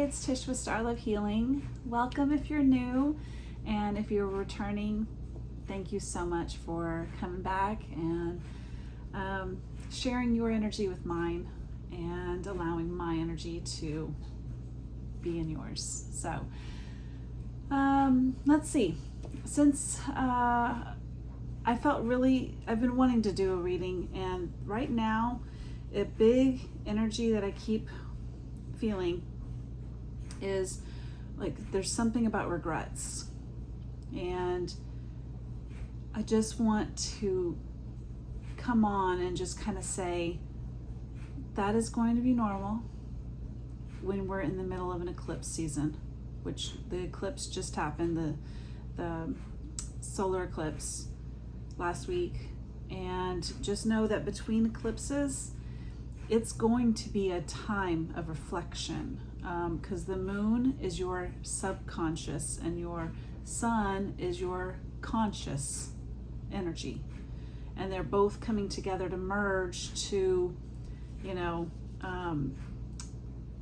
it's Tish with Star Love Healing. Welcome if you're new, and if you're returning, thank you so much for coming back and sharing your energy with mine and allowing my energy to be in yours. So let's see. Since I've been wanting to do a reading, and right now a big energy that I keep feeling is like there's something about regrets, and I just want to come on and just kind of say that is going to be normal when we're in the middle of an eclipse season, which the eclipse just happened, the solar eclipse last week. And just know that between eclipses, it's going to be a time of reflection, because the moon is your subconscious and your sun is your conscious energy, and they're both coming together to merge to,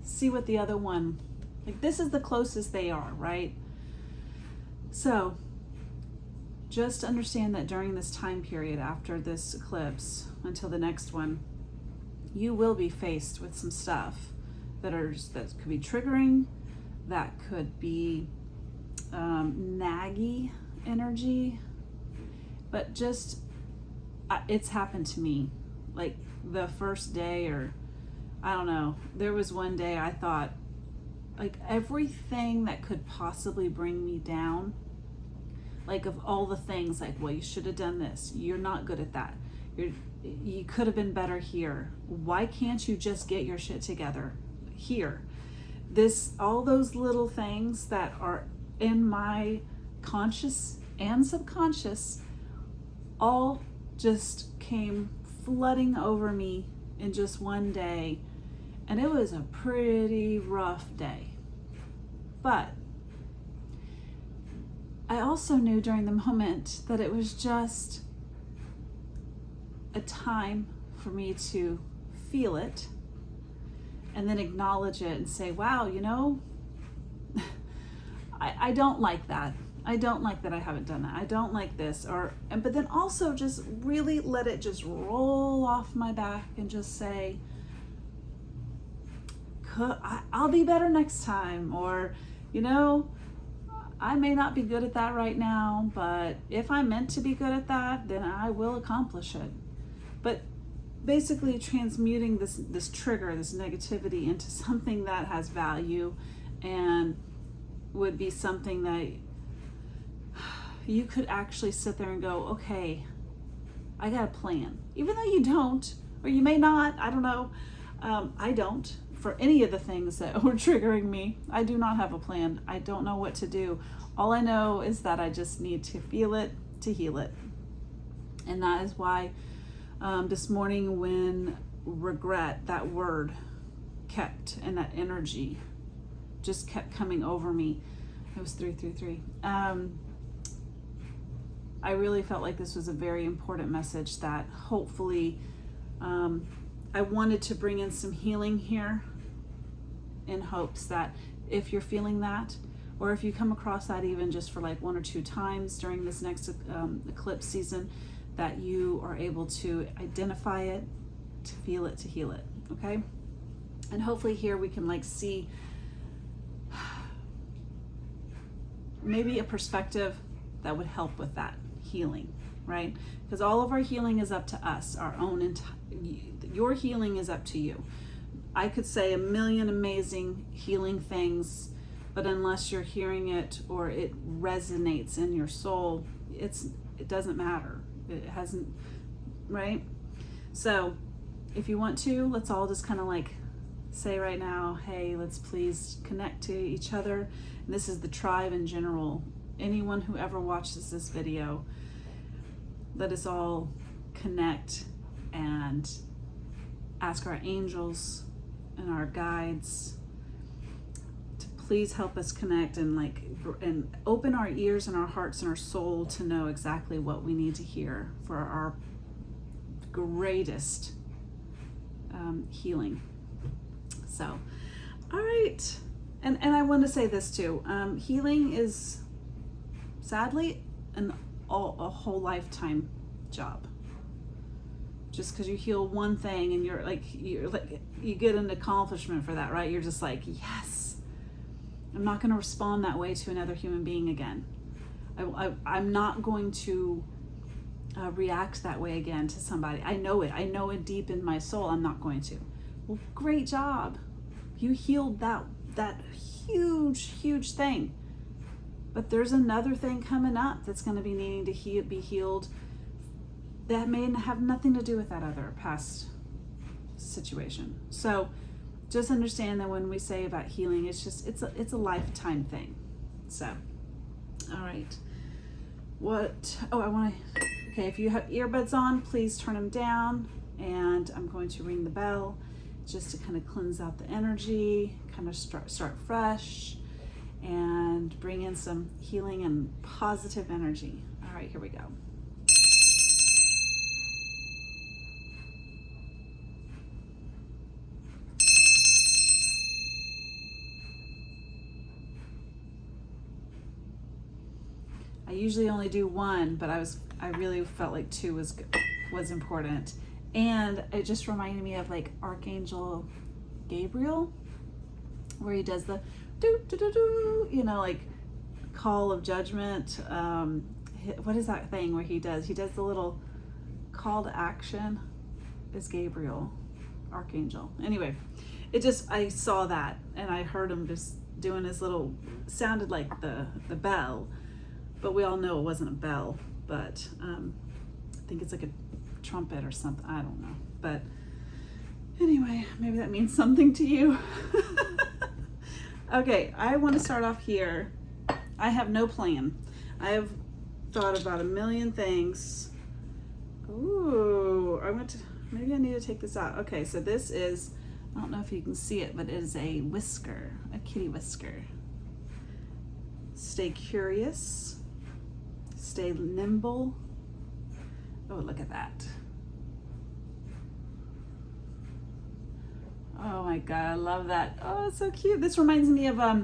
see what the other one, like, this is the closest they are, right? So just understand that during this time period after this eclipse until the next one, you will be faced with some stuff that could be triggering, that could be naggy energy, but just it's happened to me. Like the first day, or I don't know, there was one day I thought, like, everything that could possibly bring me down, like of all the things, like, well, you should have done this, you're not good at that, you could have been better here, why can't you just get your shit together here? All those little things that are in my conscious and subconscious all just came flooding over me in just one day, and it was a pretty rough day. But I also knew during the moment that it was just a time for me to feel it and then acknowledge it and say, wow, I don't like that. I don't like that I haven't done that. I don't like this. But then also just really let it just roll off my back and just say, I'll be better next time. Or, I may not be good at that right now, but if I'm meant to be good at that, then I will accomplish it. But basically transmuting this trigger, this negativity, into something that has value and would be something that you could actually sit there and go, okay, I got a plan. Even though you don't, or you may not, I don't know. I don't, for any of the things that were triggering me. I do not have a plan. I don't know what to do. All I know is that I just need to feel it to heal it. And that is why this morning, when regret, that word kept, and that energy just kept coming over me. It was 333. I really felt like this was a very important message that hopefully I wanted to bring in some healing here, in hopes that if you're feeling that, or if you come across that even just for like 1 or 2 times during this next eclipse season, that you are able to identify it, to feel it, to heal it, okay? And hopefully here we can like see maybe a perspective that would help with that healing, right? Because all of our healing is up to us, your healing is up to you. I could say a million amazing healing things, but unless you're hearing it or it resonates in your soul, it doesn't matter. It hasn't, right? So if you want to, let's all just kind of like say right now, hey, let's please connect to each other. And this is the tribe in general. Anyone who ever watches this video, let us all connect and ask our angels and our guides to please help us connect and open our ears and our hearts and our soul to know exactly what we need to hear for our greatest healing. So, all right. And I want to say this too. Healing is sadly a whole lifetime job. Just because you heal one thing and you're like you get an accomplishment for that, right? You're just like, yes, I'm not going to respond that way to another human being again. I'm not going to react that way again to somebody. I know it deep in my soul. I'm not going to. Well, great job. You healed that huge thing. But there's another thing coming up that's going to be needing to be healed that may have nothing to do with that other past situation. So just understand that when we say about healing, it's a lifetime thing. So, all right. Okay, if you have earbuds on, please turn them down, and I'm going to ring the bell just to kind of cleanse out the energy, kind of start fresh, and bring in some healing and positive energy. All right, here we go. I usually only do one, but I really felt like two was important. And it just reminded me of like Archangel Gabriel, where he does the do, like call of judgment. What is that thing where he does the little call to action? Is Gabriel, Archangel. Anyway, I saw that and I heard him just doing his little, sounded like the bell. But we all know it wasn't a bell, but I think it's like a trumpet or something. I don't know. But anyway, maybe that means something to you. Okay, I want to start off here. I have no plan. I have thought about a million things. Ooh, maybe I need to take this out. Okay, so this is, I don't know if you can see it, but it is a whisker, a kitty whisker. Stay curious. Stay nimble. Oh, look at that. Oh my God, I love that. Oh, it's so cute. This reminds me of, I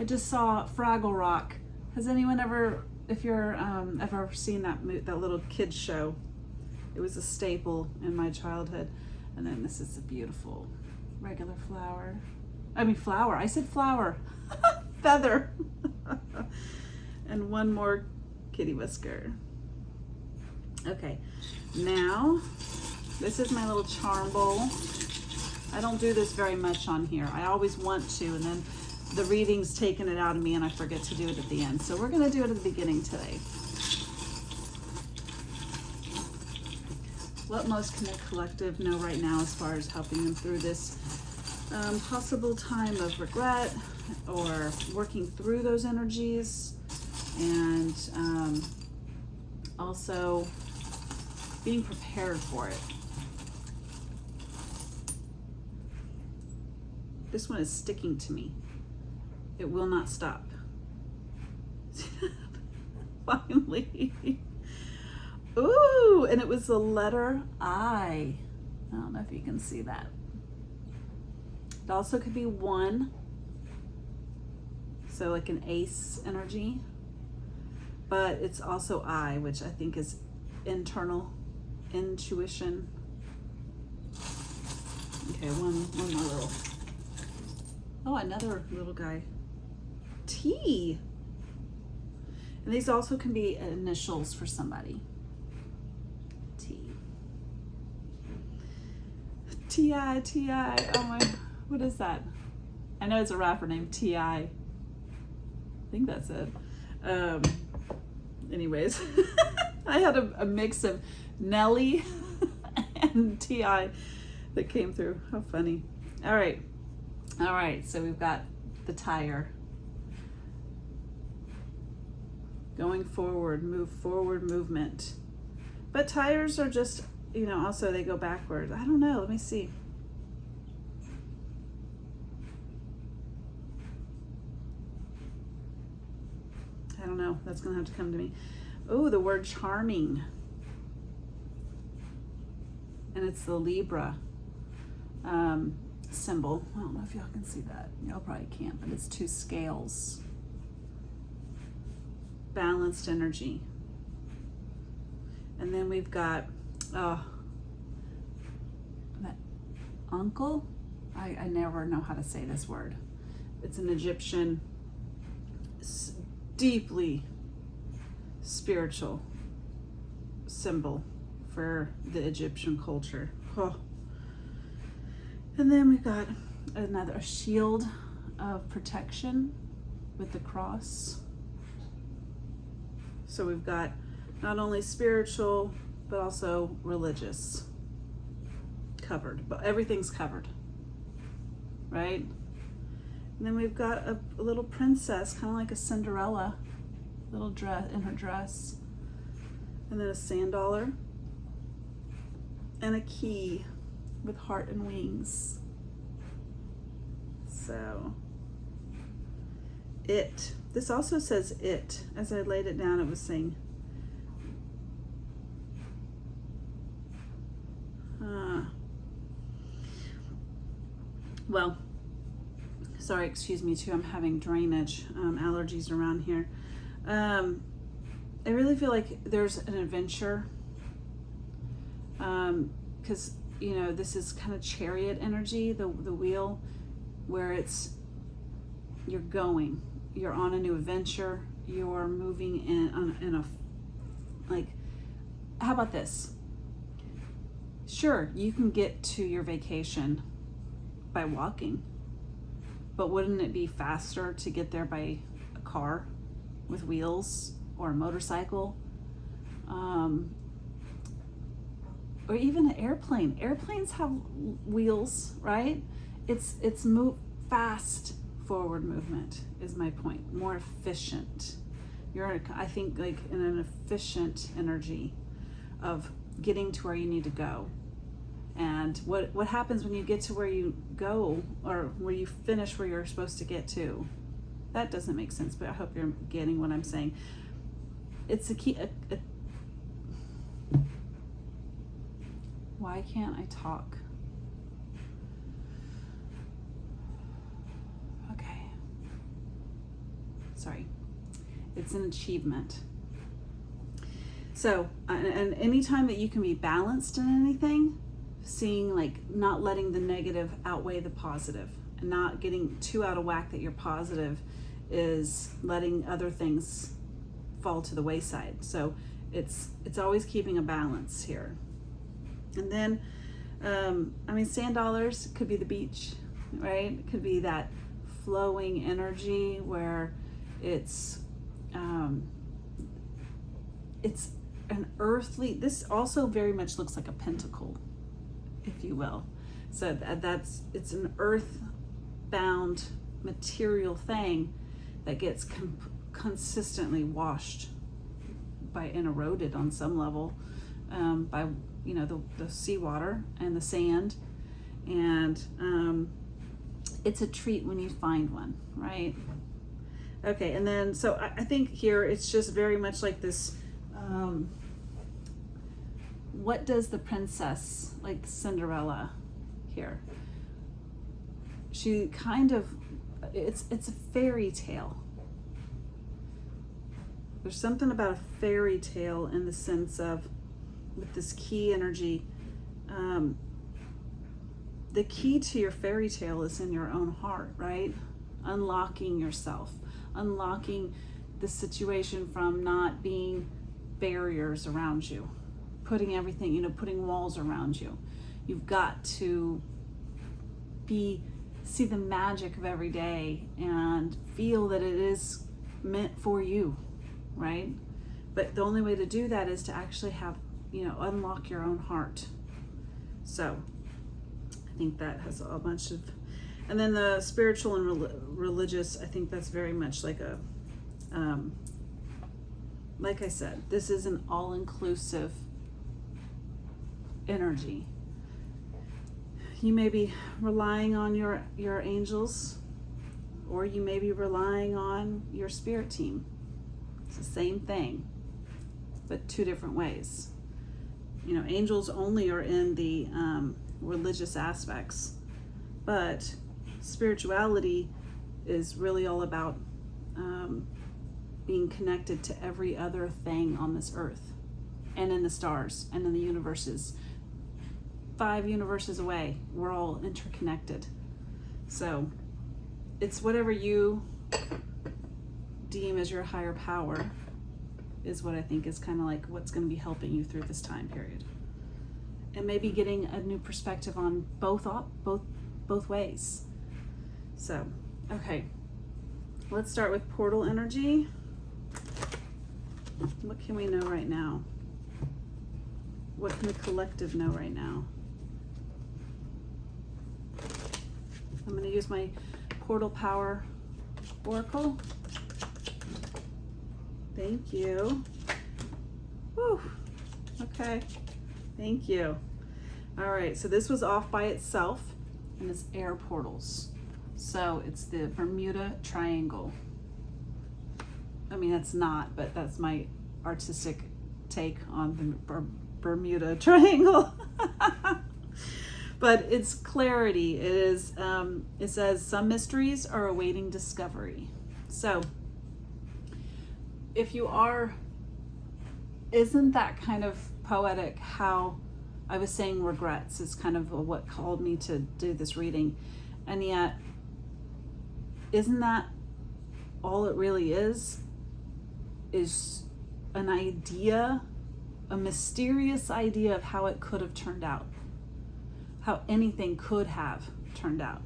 just saw Fraggle Rock. Has anyone ever, if you're, ever seen that little kids show? It was a staple in my childhood. And then this is a beautiful regular flower. Flower. I said flower. Feather. And one more kitty whisker. Okay, now this is my little charm bowl. I don't do this very much on here. I always want to, and then the reading's taken it out of me and I forget to do it at the end. So we're gonna do it at the beginning today. What most Connect Collective know right now as far as helping them through this possible time of regret or working through those energies, and also being prepared for it. This one is sticking to me. It will not stop. Finally. Ooh, and it was the letter I. I don't know if you can see that. It also could be one. So like an ace energy. But it's also I, which I think is internal intuition. Okay, one more little. Oh, another little guy. T. And these also can be initials for somebody. T. T.I. T.I. Oh my, what is that? I know it's a rapper named T.I. I think that's it. Anyways, I had a mix of Nelly and T.I. that came through. How funny. All right, so we've got the tire. Going forward, movement. But tires are just, also they go backward. I don't know, let me see. I don't know, that's gonna have to come to me. Oh, the word charming. And it's the Libra. symbol. I don't know if y'all can see that. Y'all probably can't, but it's 2 scales. Balanced energy. And then we've got that uncle. I never know how to say this word. It's an Egyptian, deeply spiritual symbol for the Egyptian culture. Oh. And then we've got a shield of protection with the cross. So we've got not only spiritual, but also religious covered, but everything's covered, right? And then we've got a little princess, kind of like a Cinderella, little dress in her dress, and then a sand dollar, and a key with heart and wings. So, this also says it. As I laid it down, it was saying, well, sorry, excuse me too, I'm having drainage allergies around here. I really feel like there's an adventure, because this is kind of chariot energy, the wheel, where you're on a new adventure, you're moving in a, like, how about this? Sure, you can get to your vacation by walking, but wouldn't it be faster to get there by a car with wheels or a motorcycle? Or even an airplane. Airplanes have wheels, right? It's fast forward movement is my point. More efficient. I think, like, in an efficient energy of getting to where you need to go. And what happens when you get to where you go, or where you finish where you're supposed to get to? That doesn't make sense, but I hope you're getting what I'm saying. It's a key. Why can't I talk? Okay. Sorry. It's an achievement. So, and anytime that you can be balanced in anything, seeing, like, not letting the negative outweigh the positive, and not getting too out of whack that you're positive is letting other things fall to the wayside. So it's always keeping a balance here. And then, sand dollars could be the beach, right? It could be that flowing energy where it's an earthly, this also very much looks like a pentacle, if you will. So it's an earth-bound material thing that gets consistently washed and eroded on some level by the seawater and the sand, and it's a treat when you find one, right? Okay, and then so I think here it's just very much like this. What does the princess, like Cinderella here? She kind of, it's a fairy tale. There's something about a fairy tale in the sense of, with this key energy, the key to your fairy tale is in your own heart, right? Unlocking yourself, unlocking the situation from not being barriers around you, putting everything, putting walls around you. You've got to see the magic of every day and feel that it is meant for you, right? But the only way to do that is to actually have, unlock your own heart. So I think that has a bunch of, and then the spiritual and religious, I think that's very much like a, like I said, this is an all-inclusive energy. You may be relying on your angels, or you may be relying on your spirit team. It's the same thing, but 2 different ways. Angels only are in the religious aspects. But spirituality is really all about being connected to every other thing on this earth and in the stars and in the universes. 5 universes away, we're all interconnected. So it's whatever you deem as your higher power is what I think is kind of like what's going to be helping you through this time period. And maybe getting a new perspective on both ways. So, okay. Let's start with portal energy. What can we know right now? What can the collective know right now? I'm going to use my Portal Power Oracle. Thank you. Whew. Okay. Thank you. All right. So this was off by itself, and it's air portals. So it's the Bermuda Triangle. I mean, it's not, but that's my artistic take on the Bermuda Triangle. But it's clarity. It is. It says some mysteries are awaiting discovery. So if you are, isn't that kind of poetic? How I was saying regrets is kind of what called me to do this reading, and yet isn't that all it really is an idea, a mysterious idea of how it could have turned out, how anything could have turned out.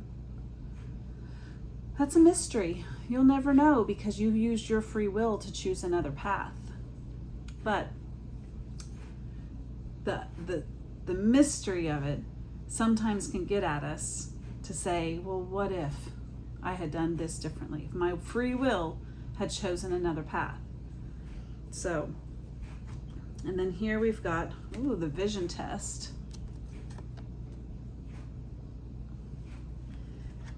That's a mystery. You'll never know because you used your free will to choose another path. But the mystery of it sometimes can get at us to say, well, what if I had done this differently? If my free will had chosen another path. So, and then here we've got, the vision test.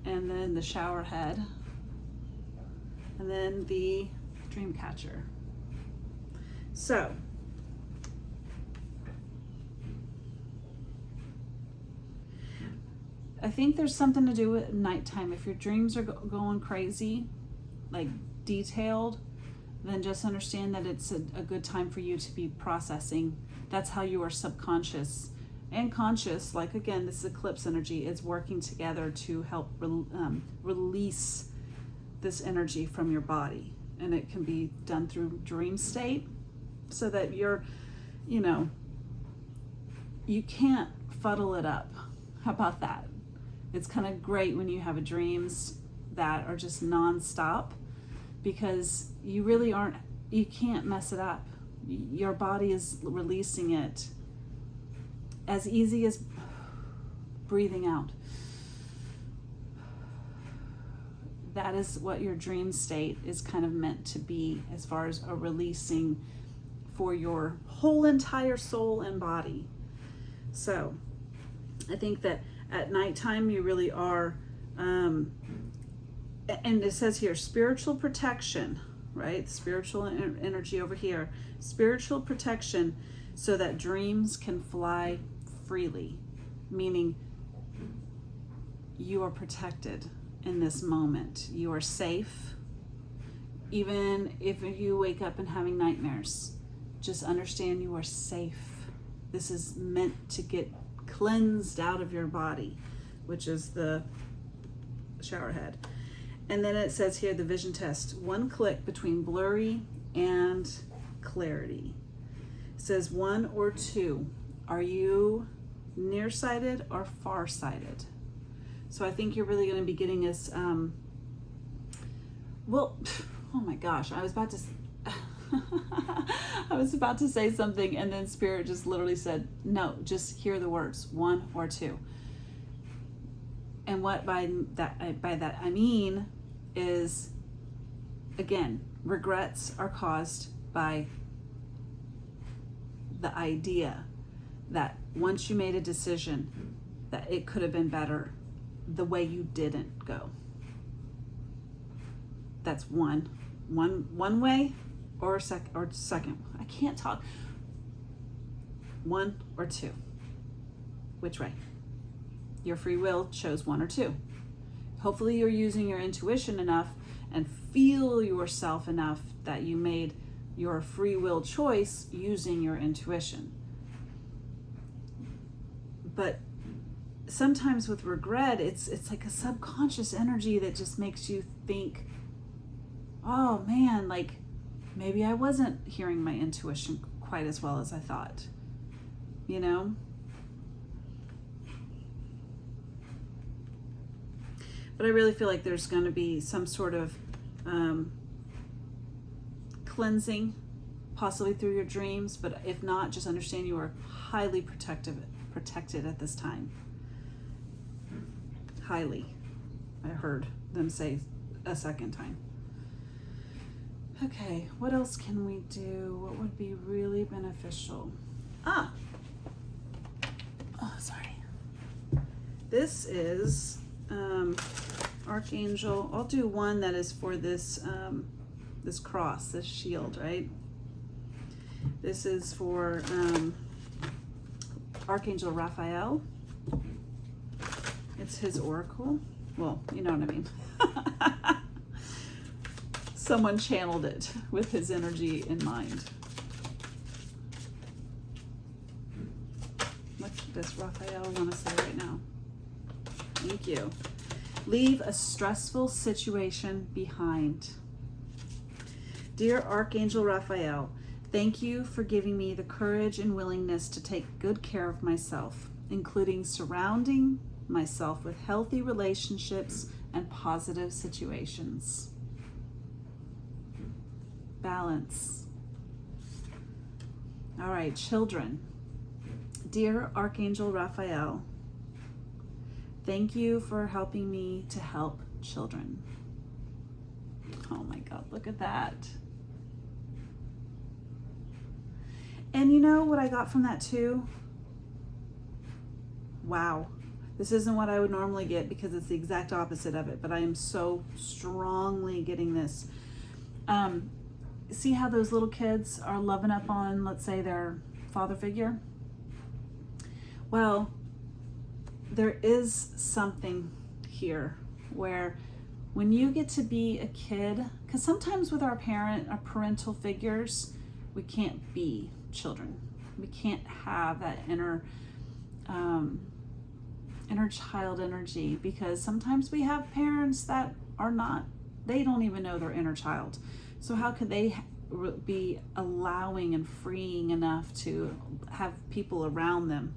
And then the shower head. And then the dream catcher. So, I think there's something to do with nighttime. If your dreams are going crazy, like detailed, then just understand that it's a good time for you to be processing. That's how your subconscious and conscious, like again, this eclipse energy, is working together to help release this energy from your body. And it can be done through dream state so that you're, you can't fuddle it up. How about that? It's kind of great when you have dreams that are just nonstop because you really you can't mess it up. Your body is releasing it as easy as breathing out. That is what your dream state is kind of meant to be as far as a releasing for your whole entire soul and body. So I think that at nighttime, you really are, and it says here, spiritual protection, right? Spiritual energy over here. Spiritual protection so that dreams can fly freely, meaning you are protected in this moment. You are safe. Even if you wake up and having nightmares, just understand you are safe. This is meant to get cleansed out of your body, which is the shower head. And then it says here, the vision test, 1 click between blurry and clarity. It says 1 or 2. Are you nearsighted or farsighted? So I think you're really going to be getting this, oh my gosh, I was about to say something, and then Spirit just literally said, no, just hear the words, 1 or 2. And what by that I mean is, again, regrets are caused by the idea that once you made a decision that it could have been better the way you didn't go. That's one way. Or second, I can't talk. 1 or 2. Which way? Your free will chose 1 or 2. Hopefully you're using your intuition enough and feel yourself enough that you made your free will choice using your intuition. But sometimes with regret, it's like a subconscious energy that just makes you think, oh man, like maybe I wasn't hearing my intuition quite as well as I thought, you know? But I really feel like there's going to be some sort of cleansing, possibly through your dreams, but if not, just understand you are highly protected at this time. Highly. I heard them say a second time. Okay, what else can we do? What would be really beneficial? Oh, sorry. This is Archangel. I'll do one that is for this this cross, this shield, right? This is for Archangel Raphael. It's his oracle. Well, you know what I mean. Someone channeled it with his energy in mind. What does Raphael want to say right now? Thank you. Leave a stressful situation behind. Dear Archangel Raphael, thank you for giving me the courage and willingness to take good care of myself, including surrounding myself with healthy relationships and positive situations. Balance. All right, children. Dear Archangel Raphael, thank you for helping me to help children. Oh my God, look at that. And you know what I got from that too? Wow. This isn't what I would normally get because it's the exact opposite of it, but I am so strongly getting this. See how those little kids are loving up on, let's say, their father figure? Well, there is something here where when you get to be a kid, because sometimes with our parental figures, we can't be children. We can't have that inner child energy, because sometimes we have parents that are not, they don't even know their inner child. So how could they be allowing and freeing enough to have people around them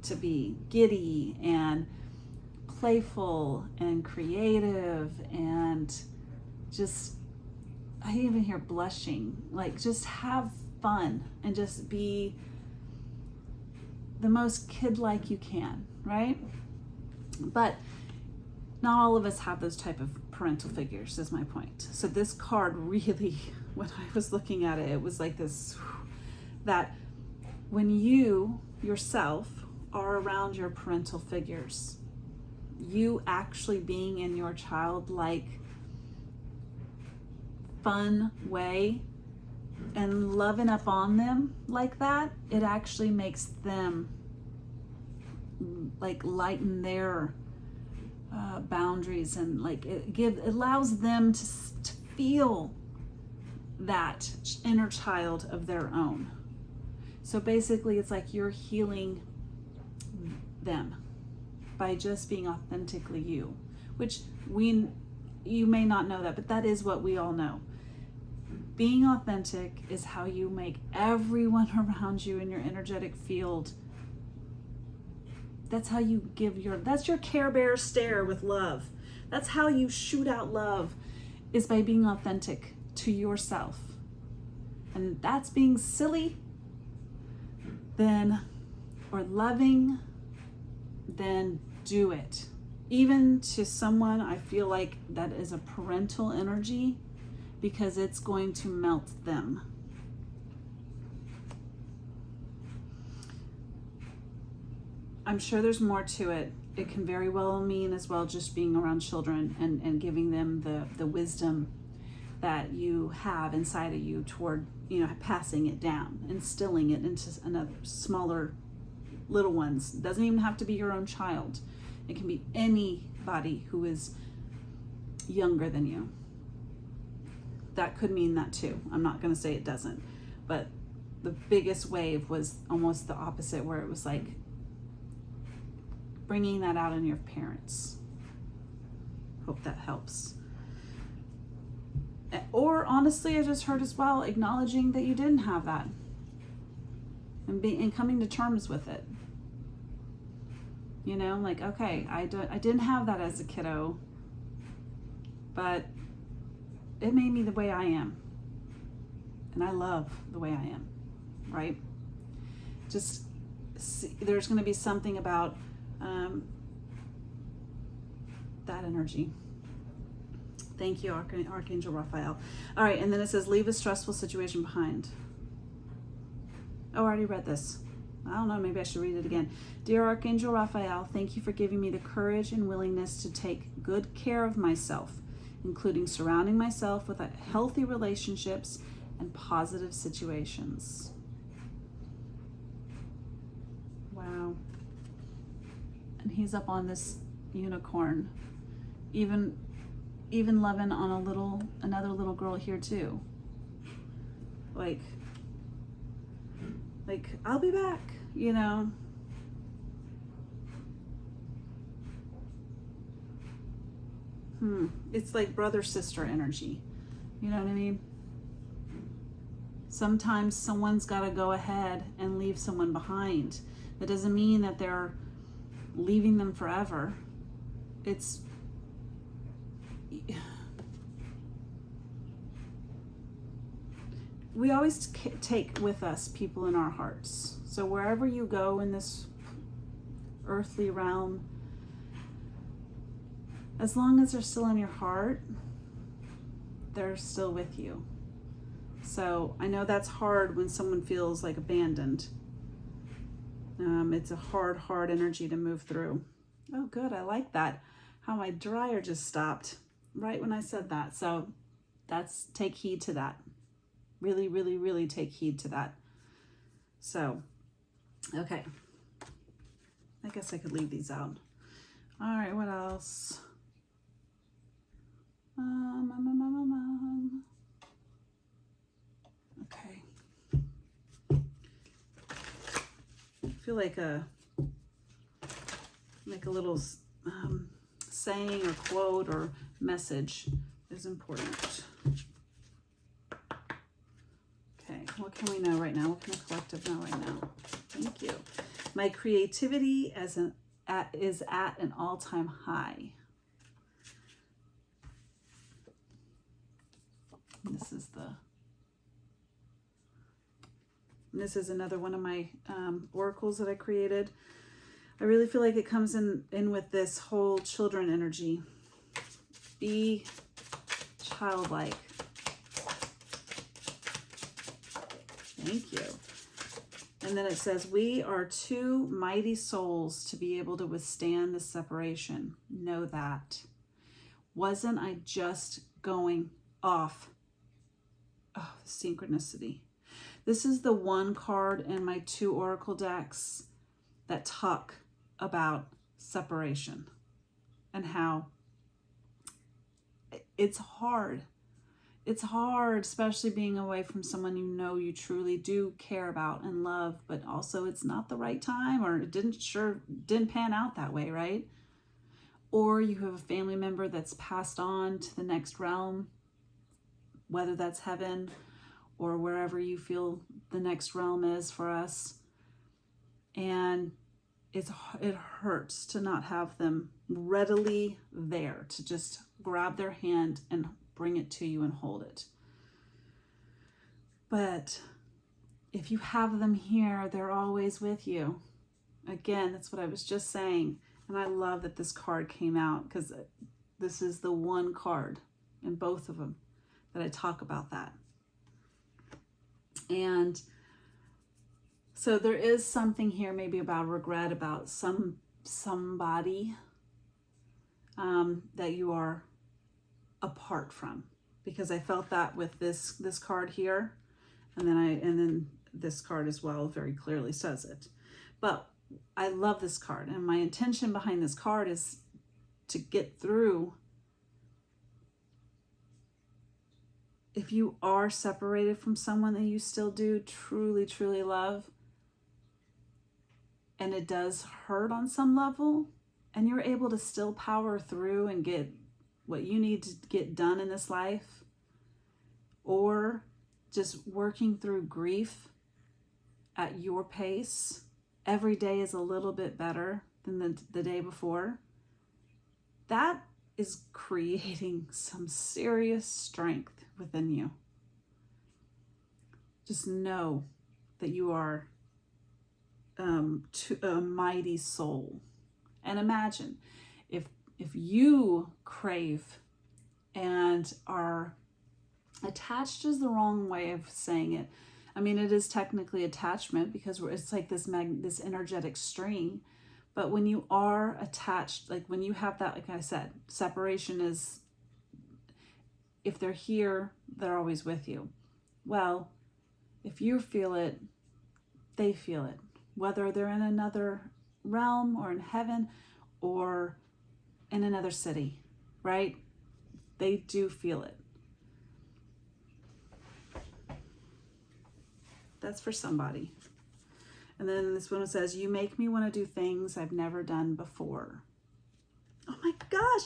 to be giddy and playful and creative and just, I even hear blushing, like just have fun and just be the most kid-like you can, right? But not all of us have those type of parental figures, is my point. So this card really, when I was looking at it, it was like this, that when you yourself are around your parental figures, you actually being in your childlike fun way and loving up on them like that, it actually makes them like lighten their boundaries, and like it allows them to feel that inner child of their own. So basically it's like you're healing them by just being authentically you, which you may not know that, but that is what we all know. Being authentic is how you make everyone around you in your energetic field. That's how you that's your Care Bear stare with love. That's how you shoot out love, is by being authentic to yourself. And that's being silly, then, or loving, then do it. Even to someone, I feel like that is a parental energy, because it's going to melt them. I'm sure there's more to it. It can very well mean as well just being around children and giving them the wisdom that you have inside of you toward, passing it down, instilling it into another smaller little ones. It doesn't even have to be your own child. It can be anybody who is younger than you. That could mean that too. I'm not going to say it doesn't, but the biggest wave was almost the opposite, where it was like bringing that out in your parents. Hope that helps. Or honestly, I just heard as well, acknowledging that you didn't have that and coming to terms with it. You know, like, okay, I didn't have that as a kiddo, but it made me the way I am. And I love the way I am, right? Just see, there's going to be something about that energy. Thank you, Archangel Raphael. All right, and then it says, leave a stressful situation behind. Oh, I already read this. I don't know, maybe I should read it again. Dear Archangel Raphael, thank you for giving me the courage and willingness to take good care of myself, including surrounding myself with healthy relationships and positive situations. Wow. And he's up on this unicorn, even loving on another little girl here too. Like I'll be back, you know. It's like brother sister energy. You know what I mean? Sometimes someone's got to go ahead and leave someone behind. That doesn't mean that they're leaving them forever. It's we always take with us people in our hearts. So wherever you go in this earthly realm, as long as they're still in your heart, they're still with you. So I know that's hard when someone feels like abandoned. It's a hard energy to move through. Oh, good. I like that. How my dryer just stopped right when I said that. So take heed to that. Really, really, really take heed to that. So, okay. I guess I could leave these out. All right, what else? Okay. I feel like a little saying or quote or message is important. Okay, what can we know right now? What can the collective know right now? Thank you. My creativity is at an all-time high. This is another one of my oracles that I created. I really feel like it comes in with this whole children energy. Be childlike. Thank you. And then it says, we are too mighty souls to be able to withstand this separation. Know that. Wasn't I just going off? Oh, synchronicity. This is the one card in my 2 oracle decks that talk about separation and how it's hard. It's hard, especially being away from someone you know you truly do care about and love, but also it's not the right time, or it didn't pan out that way, right? Or you have a family member that's passed on to the next realm, whether that's heaven or wherever you feel the next realm is for us. And it hurts to not have them readily there to just grab their hand and bring it to you and hold it. But if you have them here, they're always with you. Again, that's what I was just saying. And I love that this card came out, because this is the one card in both of them that I talk about that. And so there is something here maybe about regret about somebody that you are apart from, because I felt that with this card here, and then this card as well very clearly says it. But I love this card, and my intention behind this card is to get through. If you are separated from someone that you still do truly, truly love, and it does hurt on some level, and you're able to still power through and get what you need to get done in this life, or just working through grief at your pace, every day is a little bit better than the day before, that is creating some serious strength within you. Just know that you are a mighty soul. And imagine if you crave and are attached is the wrong way of saying it. I mean, it is technically attachment because it's like this energetic string. But when you are attached, like when you have that, like I said, separation is, if they're here, they're always with you. Well, if you feel it, they feel it. Whether they're in another realm or in heaven or in another city, right? They do feel it. That's for somebody. And then this one says, you make me want to do things I've never done before. Oh my gosh.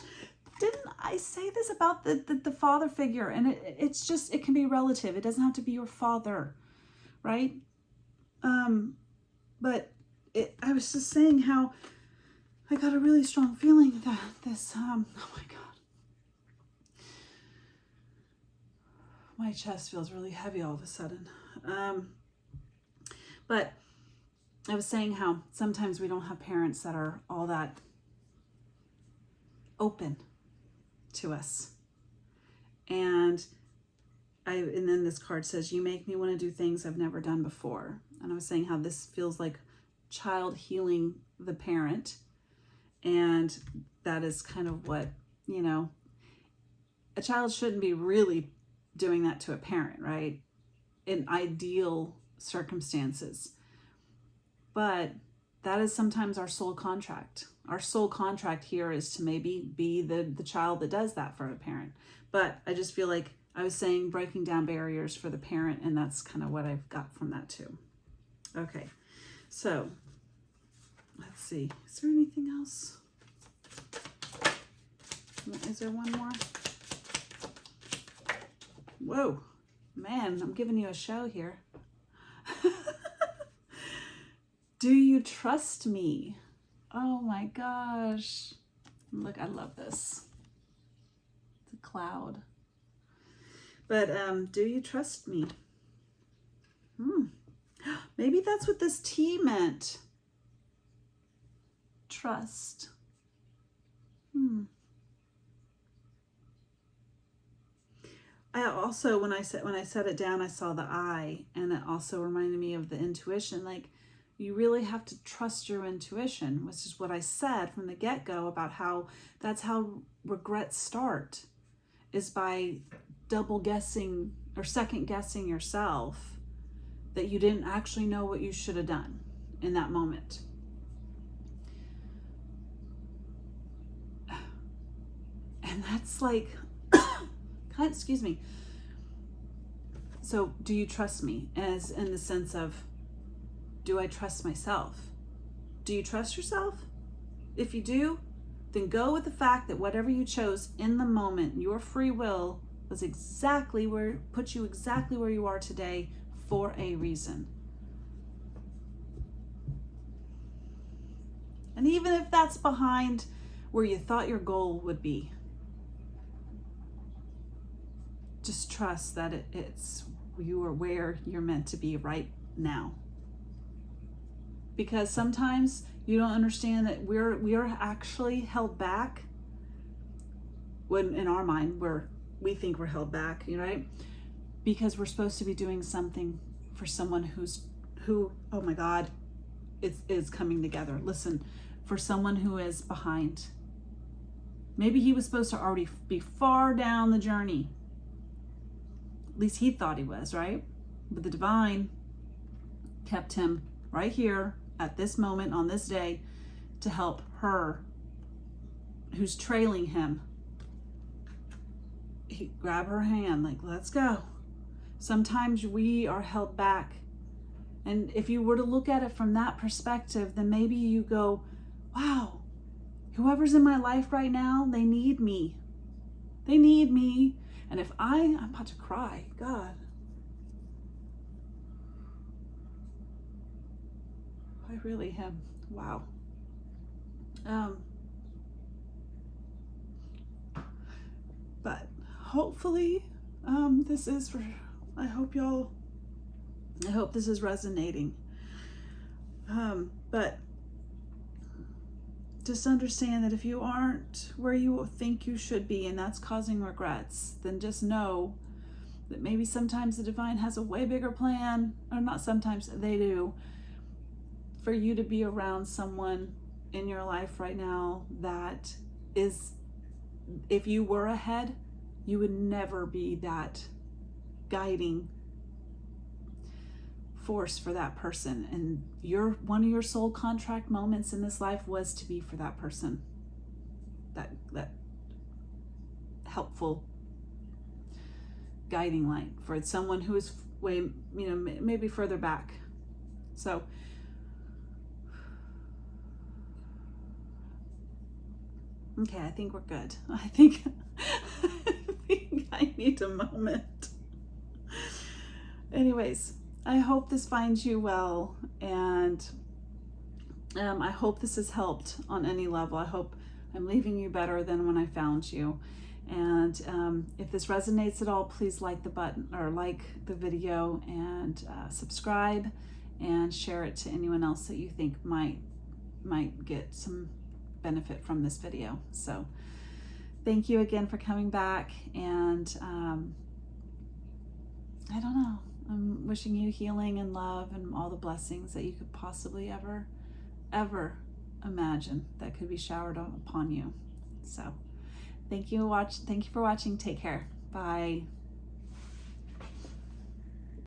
Didn't I say this about the father figure? And it's just, it can be relative. It doesn't have to be your father, right? But I was just saying how I got a really strong feeling that this, oh my God. My chest feels really heavy all of a sudden. But I was saying how sometimes we don't have parents that are all that open to us. And then this card says, you make me want to do things I've never done before. And I was saying how this feels like child healing the parent. And that is kind of what, you know, a child shouldn't be really doing that to a parent, right? In ideal circumstances. But that is sometimes our soul contract. Our soul contract here is to maybe be the child that does that for a parent. But I just feel like I was saying breaking down barriers for the parent, and that's kind of what I've got from that too. Okay, so let's see. Is there anything else? Is there one more? Whoa, man, I'm giving you a show here. Do you trust me? Oh my gosh. Look, I love this. It's a cloud. But do you trust me? Maybe that's what this T meant. Trust. I also, when I set it down, I saw the I, and it also reminded me of the intuition. Like, you really have to trust your intuition, which is what I said from the get-go about how that's how regrets start, is by double guessing or second guessing yourself that you didn't actually know what you should have done in that moment. And that's like, excuse me. So do you trust me? As in the sense of, do I trust myself? Do you trust yourself? If you do, then go with the fact that whatever you chose in the moment, your free will was exactly where, put you exactly where you are today for a reason. And even if that's behind where you thought your goal would be, just trust that you are where you're meant to be right now. Because sometimes you don't understand that we are actually held back when in our mind we think we're held back, right? Because we're supposed to be doing something for someone who, oh my God, is coming together. Listen, for someone who is behind. Maybe he was supposed to already be far down the journey. At least he thought he was, right? But the divine kept him right here at this moment on this day to help her who's trailing him. Grab her hand, like, let's go. Sometimes we are held back. And if you were to look at it from that perspective, then maybe you go, wow, whoever's in my life right now, they need me. They need me. And if I'm about to cry, God. I really am. Wow. But hopefully, this is for, I hope this is resonating. But just understand that if you aren't where you think you should be, and that's causing regrets, then just know that maybe sometimes the divine has a way bigger plan, or not sometimes, they do, for you to be around someone in your life right now that is, if you were ahead, you would never be that guiding force for that person. And one of your soul contract moments in this life was to be for that person, that helpful guiding light for someone who is way, maybe further back. So okay, I think we're good. I think I need a moment. Anyways, I hope this finds you well, and I hope this has helped on any level. I hope I'm leaving you better than when I found you. And if this resonates at all, please like the button, or like the video, and subscribe and share it to anyone else that you think might get some benefit from this video. So thank you again for coming back, and I don't know, I'm wishing you healing and love and all the blessings that you could possibly ever imagine that could be showered upon you. So thank you for watching. Take care. Bye.